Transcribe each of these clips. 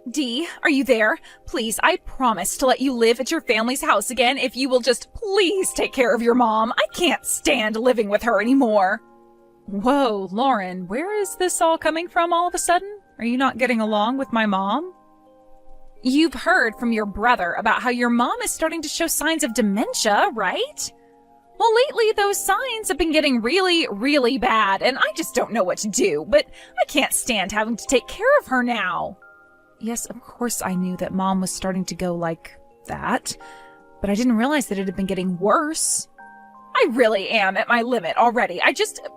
Dee, are you there? Please, I promise to let you live at your family's house again if you will just please take care of your mom. I can't stand living with her anymore. Whoa, Lauren, where is this all coming from all of a sudden? Are you not getting along with my mom? You've heard from your brother about how your mom is starting to show signs of dementia, right? Well, lately those signs have been getting really, really bad, and I just don't know what to do, but I can't stand having to take care of her now. Yes, of course I knew that Mom was starting to go like that, but I didn't realize that it had been getting worse. I really am at my limit already.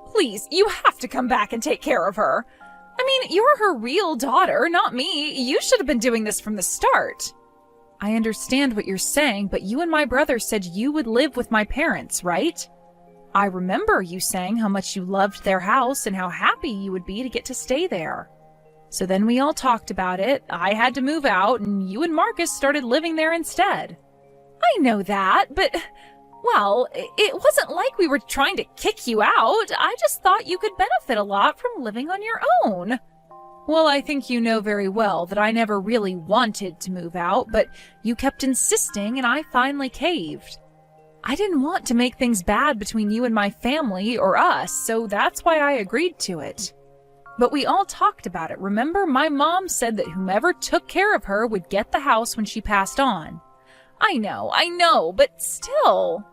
Please, you have to come back and take care of her. I mean, you're her real daughter, not me. You should have been doing this from the start. I understand what you're saying, but you and my brother said you would live with my parents, right? I remember you saying how much you loved their house and how happy you would be to get to stay there. So then we all talked about it, I had to move out, and you and Marcus started living there instead. I know that, but, well, it wasn't like we were trying to kick you out. I just thought you could benefit a lot from living on your own. Well, I think you know very well that I never really wanted to move out, but you kept insisting and I finally caved. I didn't want to make things bad between you and my family or us, so that's why I agreed to it. But we all talked about it, remember? My mom said that whomever took care of her would get the house when she passed on. I know, but still.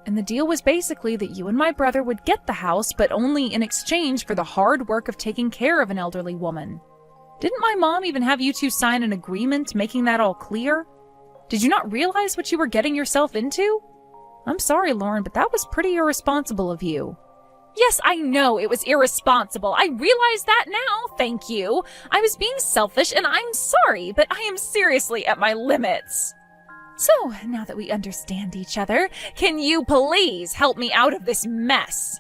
And the deal was basically that you and my brother would get the house, but only in exchange for the hard work of taking care of an elderly woman. Didn't my mom even have you two sign an agreement making that all clear? Did you not realize what you were getting yourself into? I'm sorry, Lauren, but that was pretty irresponsible of you. Yes, I know it was irresponsible. I realize that now, thank you. I was being selfish and I'm sorry, but I am seriously at my limits. So, now that we understand each other, can you please help me out of this mess?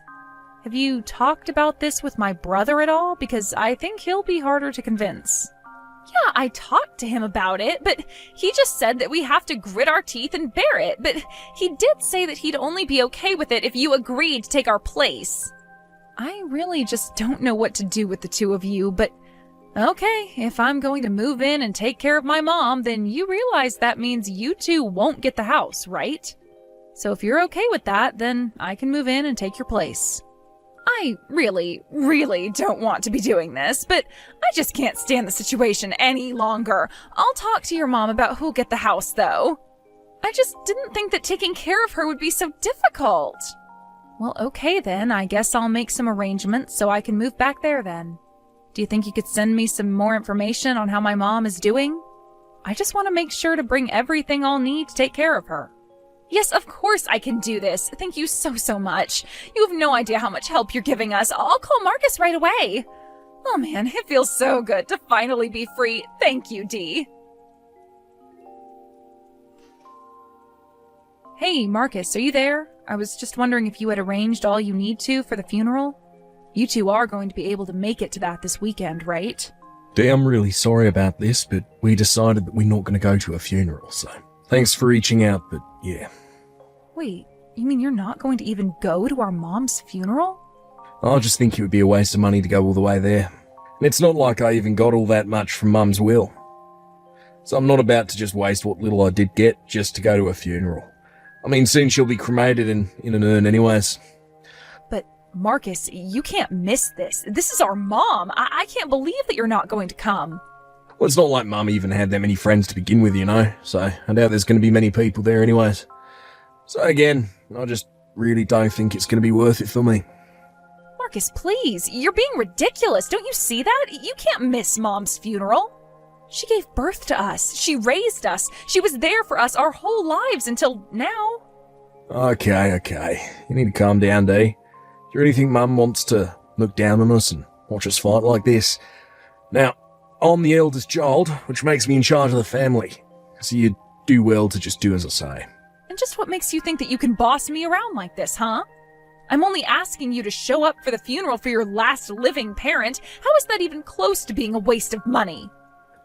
Have you talked about this with my brother at all? Because I think he'll be harder to convince. Yeah, I talked to him about it, but he just said that we have to grit our teeth and bear it, but he did say that he'd only be okay with it if you agreed to take our place. I really just don't know what to do with the two of you, but okay, if I'm going to move in and take care of my mom, then you realize that means you two won't get the house, right? So if you're okay with that, then I can move in and take your place. I really, really don't want to be doing this, but I just can't stand the situation any longer. I'll talk to your mom about who'll get the house, though. I just didn't think that taking care of her would be so difficult. Well, okay then, I guess I'll make some arrangements so I can move back there then. Do you think you could send me some more information on how my mom is doing? I just want to make sure to bring everything I'll need to take care of her. Yes, of course I can do this. Thank you so much. You have no idea how much help you're giving us. I'll call Marcus right away. Oh man, it feels so good to finally be free. Thank you, Dee. Hey, Marcus, are you there? I was just wondering if you had arranged all you need to for the funeral. You two are going to be able to make it to that this weekend, right? Dee, I'm really sorry about this, but we decided that we're not going to go to a funeral, so thanks for reaching out, but yeah. Wait, you mean you're not going to even go to our mom's funeral? I just think it would be a waste of money to go all the way there. And it's not like I even got all that much from Mum's will. So I'm not about to just waste what little I did get just to go to a funeral. I mean, soon she'll be cremated and in an urn anyways. But, Marcus, you can't miss this. This is our mom. I can't believe that you're not going to come. Well, it's not like Mum even had that many friends to begin with, you know, so I doubt there's going to be many people there anyways. So again, I just really don't think it's going to be worth it for me. Marcus, please, you're being ridiculous. Don't you see that? You can't miss Mom's funeral. She gave birth to us. She raised us. She was there for us our whole lives until now. Okay. You need to calm down, Dee. Do you really think Mum wants to look down on us and watch us fight like this? Now, I'm the eldest child, which makes me in charge of the family. So you do well to just do as I say. And just what makes you think that you can boss me around like this, huh? I'm only asking you to show up for the funeral for your last living parent. How is that even close to being a waste of money?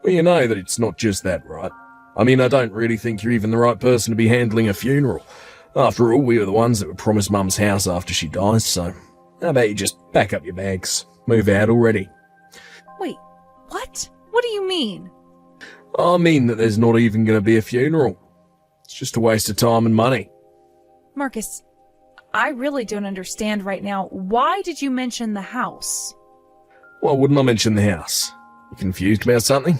Well, you know that it's not just that, right? I mean, I don't really think you're even the right person to be handling a funeral. After all, we were the ones that were promised Mum's house after she dies, so how about you just pack up your bags, move out already? Wait, what? What do you mean? I mean that there's not even going to be a funeral. It's just a waste of time and money. Marcus, I really don't understand right now. Why did you mention the house? Why wouldn't I mention the house? You confused about something?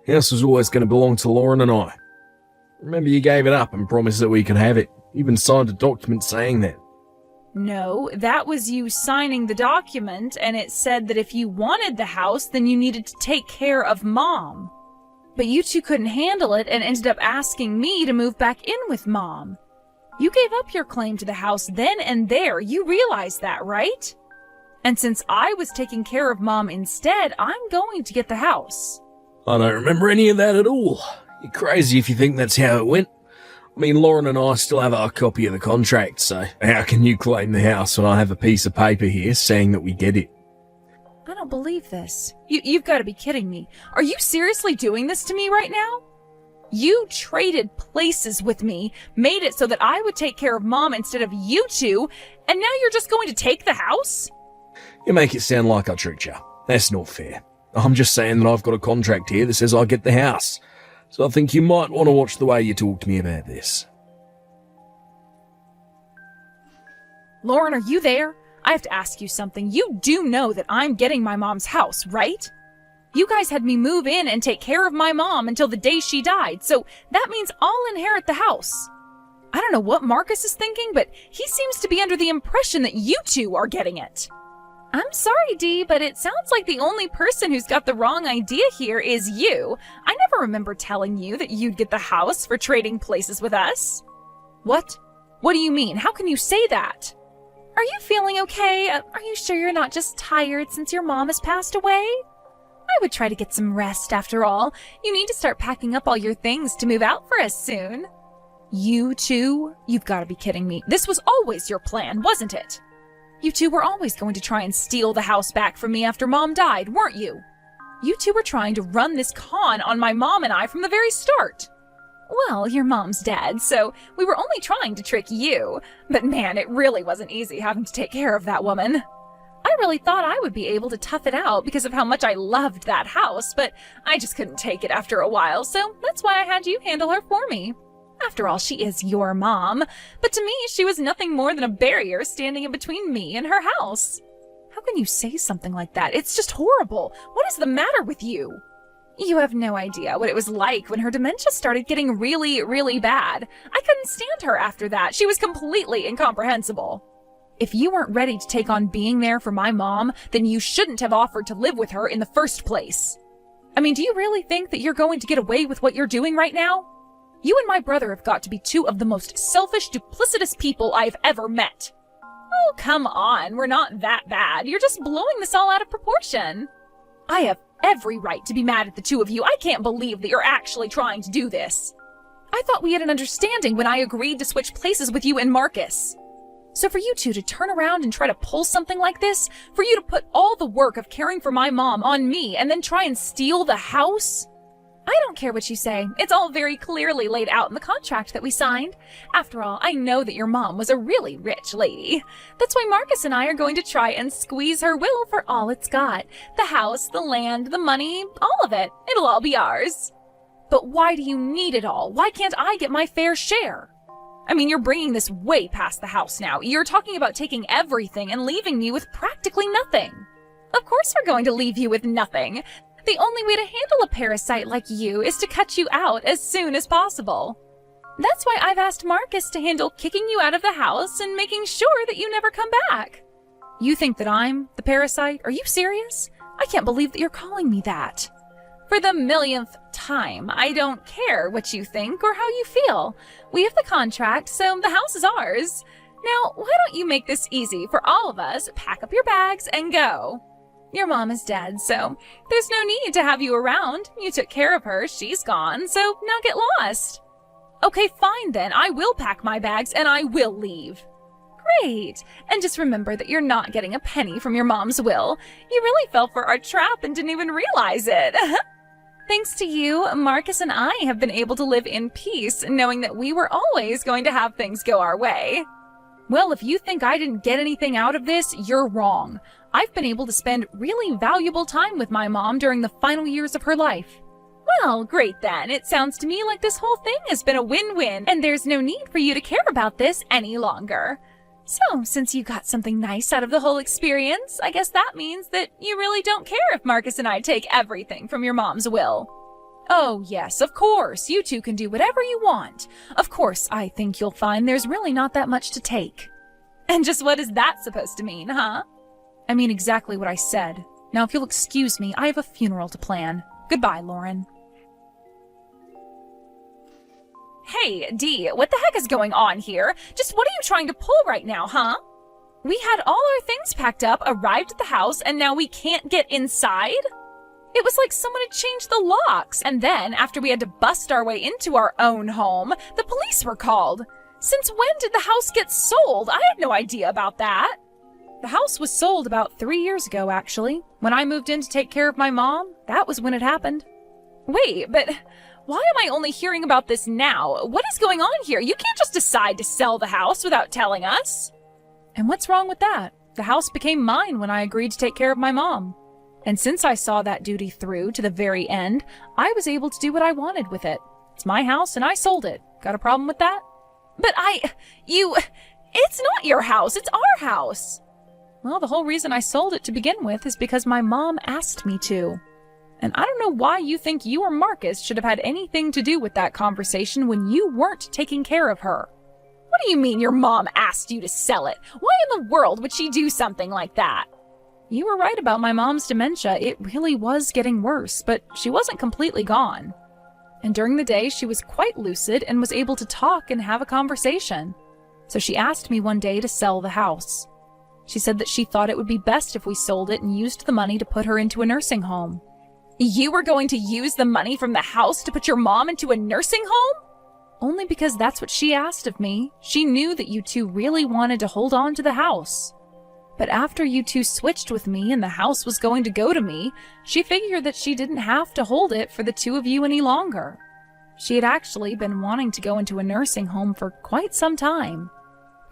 The house was always going to belong to Lauren and I. Remember you gave it up and promised that we could have it. You even signed a document saying that. No, that was you signing the document, and it said that if you wanted the house, then you needed to take care of Mom. But you two couldn't handle it and ended up asking me to move back in with Mom. You gave up your claim to the house then and there. You realize that, right? And since I was taking care of Mom instead, I'm going to get the house. I don't remember any of that at all. You're crazy if you think that's how it went. I mean, Lauren and I still have our copy of the contract, so how can you claim the house when I have a piece of paper here saying that we get it? I don't believe this. You've got to be kidding me. Are you seriously doing this to me right now? You traded places with me, made it so that I would take care of Mom instead of you two, and now you're just going to take the house? You make it sound like I tricked you. That's not fair. I'm just saying that I've got a contract here that says I get the house. So I think you might want to watch the way you talk to me about this. Lauren, are you there? I have to ask you something. You do know that I'm getting my mom's house, right? You guys had me move in and take care of my mom until the day she died, so that means I'll inherit the house. I don't know what Marcus is thinking, but he seems to be under the impression that you two are getting it. I'm sorry, Dee, but it sounds like the only person who's got the wrong idea here is you. I never remember telling you that you'd get the house for trading places with us. What? What do you mean? How can you say that? Are you feeling okay? Are you sure you're not just tired since your mom has passed away? I would try to get some rest after all. You need to start packing up all your things to move out for us soon. You two? You've got to be kidding me. This was always your plan, wasn't it? You two were always going to try and steal the house back from me after Mom died, weren't you? You two were trying to run this con on my mom and I from the very start. Well, your mom's dead, so we were only trying to trick you. But man, it really wasn't easy having to take care of that woman. I really thought I would be able to tough it out because of how much I loved that house, but I just couldn't take it after a while, so that's why I had you handle her for me. After all, she is your mom, but to me, she was nothing more than a barrier standing in between me and her house. How can you say something like that? It's just horrible. What is the matter with you? You have no idea what it was like when her dementia started getting really, really bad. I couldn't stand her after that. She was completely incomprehensible. If you weren't ready to take on being there for my mom, then you shouldn't have offered to live with her in the first place. I mean, do you really think that you're going to get away with what you're doing right now? You and my brother have got to be two of the most selfish, duplicitous people I've ever met. Oh, come on. We're not that bad. You're just blowing this all out of proportion. I have every right to be mad at the two of you. I can't believe that you're actually trying to do this. I thought we had an understanding when I agreed to switch places with you and Marcus. So for you two to turn around and try to pull something like this, for you to put all the work of caring for my mom on me and then try and steal the house? I don't care what you say. It's all very clearly laid out in the contract that we signed. After all, I know that your mom was a really rich lady. That's why Marcus and I are going to try and squeeze her will for all it's got. The house, the land, the money, all of it. It'll all be ours. But why do you need it all? Why can't I get my fair share? I mean, you're bringing this way past the house now. You're talking about taking everything and leaving me with practically nothing. Of course we're going to leave you with nothing. The only way to handle a parasite like you is to cut you out as soon as possible. That's why I've asked Marcus to handle kicking you out of the house and making sure that you never come back. You think that I'm the parasite? Are you serious? I can't believe that you're calling me that. For the millionth time, I don't care what you think or how you feel. We have the contract, so the house is ours. Now, why don't you make this easy for all of us? Pack up your bags and go. Your mom is dead, so there's no need to have you around. You took care of her, she's gone, so now get lost. Okay, fine then. I will pack my bags and I will leave. Great. And just remember that you're not getting a penny from your mom's will. You really fell for our trap and didn't even realize it. Thanks to you, Marcus and I have been able to live in peace, knowing that we were always going to have things go our way. Well, if you think I didn't get anything out of this, you're wrong. I've been able to spend really valuable time with my mom during the final years of her life. Well, great then. It sounds to me like this whole thing has been a win-win, and there's no need for you to care about this any longer. So, since you got something nice out of the whole experience, I guess that means that you really don't care if Marcus and I take everything from your mom's will. Oh, yes, of course. You two can do whatever you want. Of course, I think you'll find there's really not that much to take. And just what is that supposed to mean, huh? I mean exactly what I said. Now, if you'll excuse me, I have a funeral to plan. Goodbye, Lauren. Hey, Dee, what the heck is going on here? Just what are you trying to pull right now, huh? We had all our things packed up, arrived at the house, and now we can't get inside? It was like someone had changed the locks, and then, after we had to bust our way into our own home, the police were called. Since when did the house get sold? I had no idea about that. The house was sold about 3 years ago, actually. When I moved in to take care of my mom, that was when it happened. Wait, but why am I only hearing about this now? What is going on here? You can't just decide to sell the house without telling us. And what's wrong with that? The house became mine when I agreed to take care of my mom. And since I saw that duty through to the very end, I was able to do what I wanted with it. It's my house and I sold it. Got a problem with that? But it's not your house, it's our house. Well, the whole reason I sold it to begin with is because my mom asked me to. And I don't know why you think you or Marcus should have had anything to do with that conversation when you weren't taking care of her. What do you mean your mom asked you to sell it? Why in the world would she do something like that? You were right about my mom's dementia. It really was getting worse, but she wasn't completely gone. And during the day, she was quite lucid and was able to talk and have a conversation. So she asked me one day to sell the house. She said that she thought it would be best if we sold it and used the money to put her into a nursing home. You were going to use the money from the house to put your mom into a nursing home? Only because that's what she asked of me. She knew that you two really wanted to hold on to the house. But after you two switched with me and the house was going to go to me, she figured that she didn't have to hold it for the two of you any longer. She had actually been wanting to go into a nursing home for quite some time.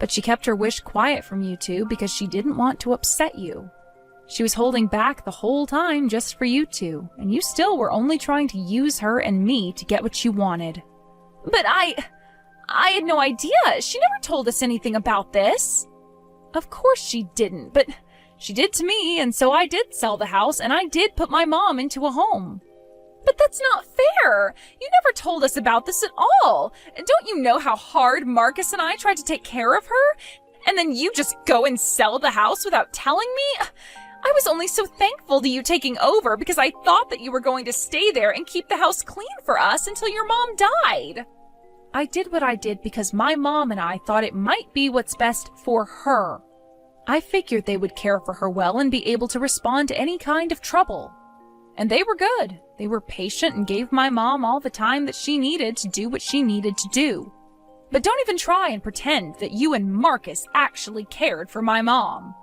But she kept her wish quiet from you two because she didn't want to upset you. She was holding back the whole time just for you two, and you still were only trying to use her and me to get what you wanted. But I had no idea. She never told us anything about this. Of course she didn't, but she did to me, and so I did sell the house, and I did put my mom into a home. But that's not fair. You never told us about this at all. Don't you know how hard Marcus and I tried to take care of her? And then you just go and sell the house without telling me? I was only so thankful to you taking over because I thought that you were going to stay there and keep the house clean for us until your mom died. I did what I did because my mom and I thought it might be what's best for her. I figured they would care for her well and be able to respond to any kind of trouble. And they were good. They were patient and gave my mom all the time that she needed to do what she needed to do. But don't even try and pretend that you and Marcus actually cared for my mom.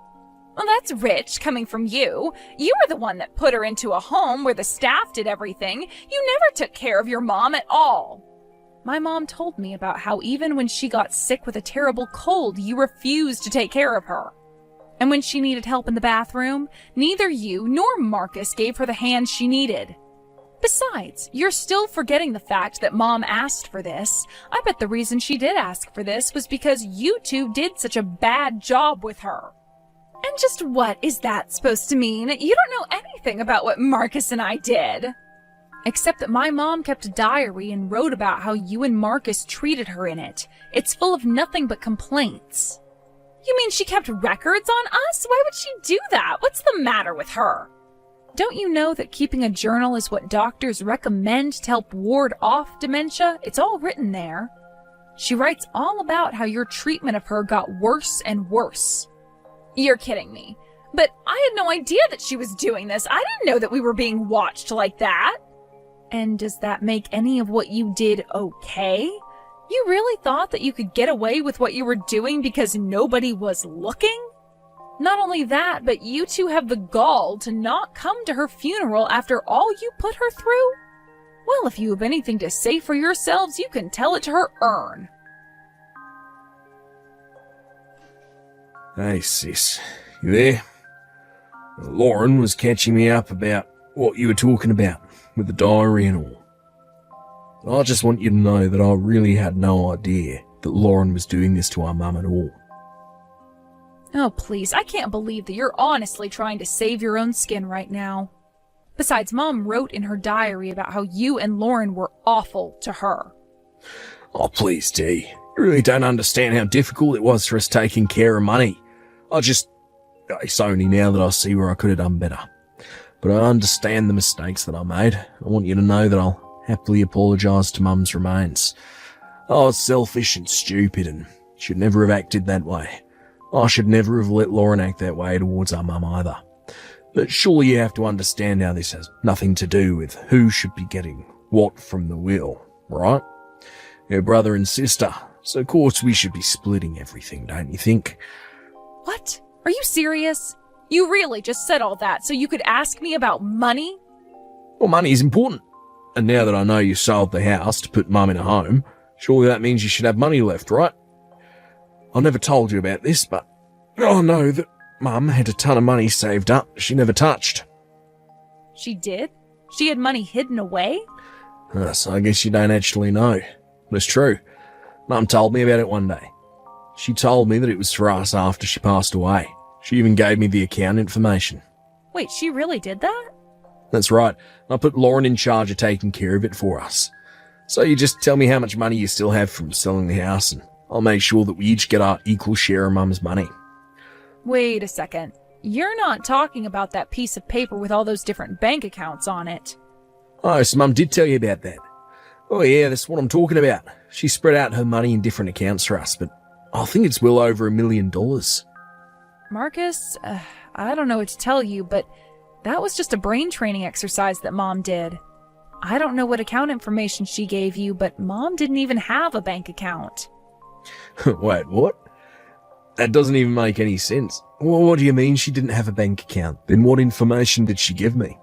Well, that's rich coming from you. You were the one that put her into a home where the staff did everything. You never took care of your mom at all. My mom told me about how even when she got sick with a terrible cold, you refused to take care of her. And when she needed help in the bathroom, neither you nor Marcus gave her the hand she needed. Besides, you're still forgetting the fact that Mom asked for this. I bet the reason she did ask for this was because you two did such a bad job with her. And just what is that supposed to mean? You don't know anything about what Marcus and I did. Except that my mom kept a diary and wrote about how you and Marcus treated her in it. It's full of nothing but complaints. You mean she kept records on us? Why would she do that? What's the matter with her? Don't you know that keeping a journal is what doctors recommend to help ward off dementia? It's all written there. She writes all about how your treatment of her got worse and worse. You're kidding me. But I had no idea that she was doing this. I didn't know that we were being watched like that. And does that make any of what you did okay? You really thought that you could get away with what you were doing because nobody was looking? Not only that, but you two have the gall to not come to her funeral after all you put her through? Well, if you have anything to say for yourselves, you can tell it to her urn. Hey, sis. You there? Lauren was catching me up about what you were talking about with the diary and all. I just want you to know that I really had no idea that Lauren was doing this to our mum at all. Oh, please, I can't believe that you're honestly trying to save your own skin right now. Besides, Mom wrote in her diary about how you and Lauren were awful to her. Oh, please, Dee. You really don't understand how difficult it was for us taking care of money. It's only now that I see where I could have done better. But I understand the mistakes that I made. I want you to know that I'll happily apologise to Mum's remains. I was selfish and stupid and should never have acted that way. I should never have let Lauren act that way towards our mum either. But surely you have to understand how this has nothing to do with who should be getting what from the will, right? You're brother and sister, so of course we should be splitting everything, don't you think? What? Are you serious? You really just said all that so you could ask me about money? Well, money is important. And now that I know you sold the house to put Mum in a home, surely that means you should have money left, right? I never told you about this, but I know that Mum had a ton of money saved up she never touched. She did? She had money hidden away? So I guess you don't actually know. But it's true. Mum told me about it one day. She told me that it was for us after she passed away. She even gave me the account information. Wait, she really did that? That's right. I put Lauren in charge of taking care of it for us. So you just tell me how much money you still have from selling the house, and I'll make sure that we each get our equal share of Mum's money. Wait a second. You're not talking about that piece of paper with all those different bank accounts on it. Oh, so Mum did tell you about that. Oh yeah, that's what I'm talking about. She spread out her money in different accounts for us, but I think it's well over $1 million. Marcus, I don't know what to tell you, but that was just a brain training exercise that Mom did. I don't know what account information she gave you, but Mom didn't even have a bank account. Wait, what? That doesn't even make any sense. Well, what do you mean she didn't have a bank account? Then what information did she give me?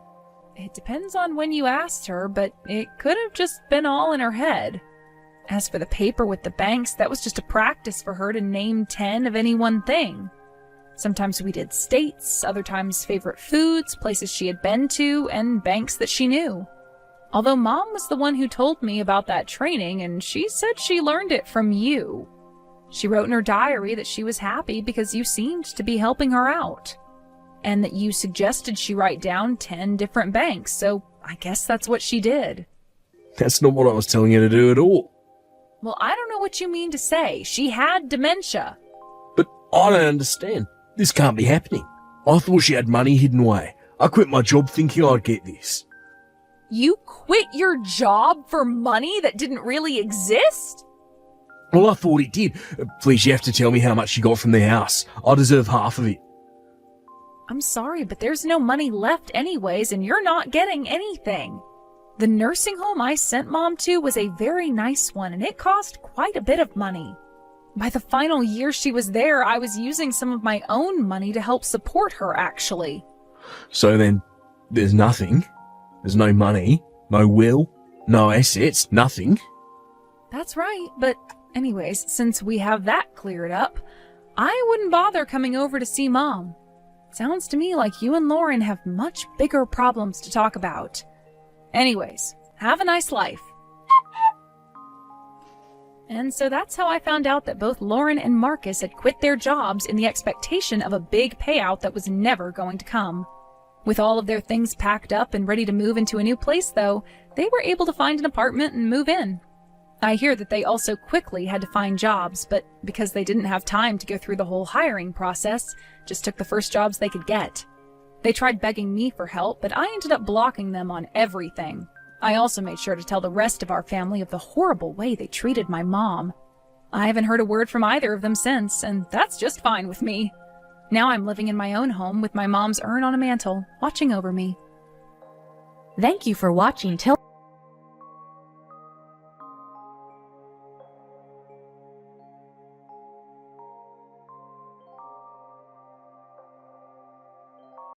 It depends on when you asked her, but it could have just been all in her head. As for the paper with the banks, that was just a practice for her to name 10 of any one thing. Sometimes we did states, other times favorite foods, places she had been to, and banks that she knew. Although Mom was the one who told me about that training, and she said she learned it from you. She wrote in her diary that she was happy because you seemed to be helping her out, and that you suggested she write down 10 different banks, so I guess that's what she did. That's not what I was telling you to do at all. Well, I don't know what you mean to say. She had dementia. But I don't understand. This can't be happening. I thought she had money hidden away. I quit my job thinking I'd get this. You quit your job for money that didn't really exist? Well, I thought it did. Please, you have to tell me how much you got from the house. I deserve half of it. I'm sorry, but there's no money left anyways, and you're not getting anything. The nursing home I sent Mom to was a very nice one, and it cost quite a bit of money. By the final year she was there, I was using some of my own money to help support her, actually. So then, there's nothing? There's no money, no will, no assets, nothing? That's right, but anyways, since we have that cleared up, I wouldn't bother coming over to see Mom. Sounds to me like you and Lauren have much bigger problems to talk about. Anyways, have a nice life. And so that's how I found out that both Lauren and Marcus had quit their jobs in the expectation of a big payout that was never going to come. With all of their things packed up and ready to move into a new place, though, they were able to find an apartment and move in. I hear that they also quickly had to find jobs, but because they didn't have time to go through the whole hiring process, just took the first jobs they could get. They tried begging me for help, but I ended up blocking them on everything. I also made sure to tell the rest of our family of the horrible way they treated my mom. I haven't heard a word from either of them since, and that's just fine with me. Now I'm living in my own home with my mom's urn on a mantle, watching over me. Thank you for watching till